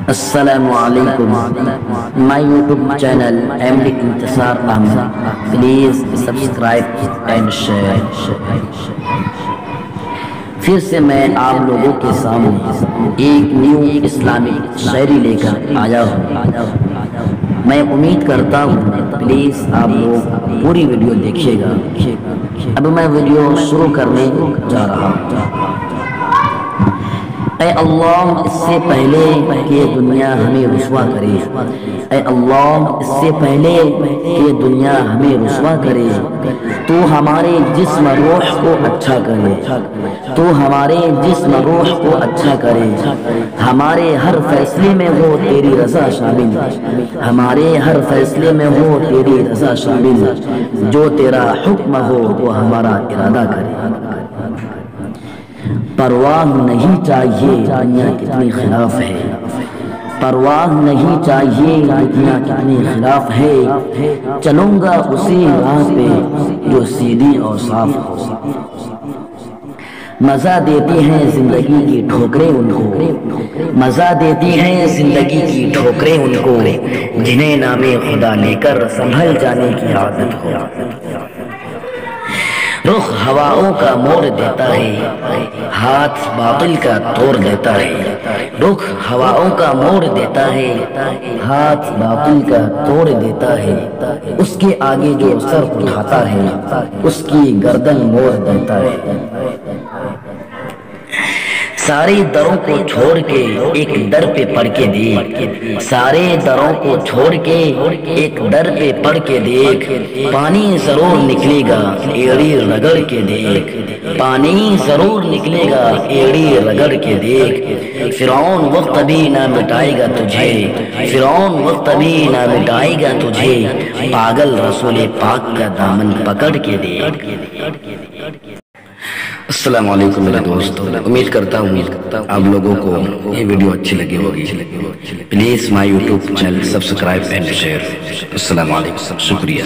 السلام علیکم my YouTube channel MD Intesar Ahmed, please subscribe and share. پھر سے میں آپ لوگوں کے سامنے ایک نیو اسلامک شاعری لے کر آیا ہوں۔ میں امید کرتا ہوں پلیز آپ لوگ پوری ویڈیو دیکھیے گا۔ اب میں ویڈیو شروع کرنے جا رہا ہوں۔ اے اللہ، اس سے پہلے کہ دنیا ہمیں رسوا کرے، اے اللہ، اس سے پہلے کہ دنیا ہمیں رسوا کرے، تو ہمارے جسم روح کو اچھا کرے، تو ہمارے جسم روح کو اچھا کرے، ہمارے ہر فیصلے میں ہو تیری رضا شامل، ہمارے ہر فیصلے میں ہو تیری رضا شامل، جو تیرا حکم ہو وہ ہمارا ارادہ کرے۔ پرواہ نہیں چاہیے دنیا کتنی خلاف ہے، پرواہ نہیں چاہیے دنیا کتنی خلاف ہے، چلوں گا اسی راہ پہ جو سیدھی اور صاف ہو۔ مزہ دیتی ہیں زندگی کی ٹھوکریں ان کو، مزہ دیتی ہیں زندگی کی ٹھوکریں ان کو، جنہیں نام خدا لے کر سنبھل جانے کی عادت ہو۔ رخ ہواؤں کا موڑ دیتا ہے، ہاتھ باطل کا توڑ دیتا ہے، رخ ہواؤں کا موڑ دیتا ہے، ہاتھ باطل کا توڑ دیتا ہے، اس کے آگے جو سر اٹھاتا ہے اس کی گردن موڑ دیتا ہے۔ سارے دروں کو چھوڑ کے ایک در پہ پڑھ کے دیکھ، سارے دروں کو چھوڑ کے ایک در پہ پڑھ کے دیکھ، پانی ضرور نکلے گا ایڑی رگڑ کے دیکھ، پانی ضرور نکلے گا ایڑی رگڑ کے دیکھ۔ فرعون وقت بھی نہ مٹائے گا تجھے، فرعون وقت بھی نہ مٹائے گا تجھے، پاگل رسول پاک کا دامن پکڑ کے دیکھ۔ السلام علیکم میرے دوستو، امید کرتا ہوں آپ لوگوں کو یہ ویڈیو اچھی لگی ہوگی۔ Please my YouTube channel subscribe and share. السلام علیکم، شکریہ۔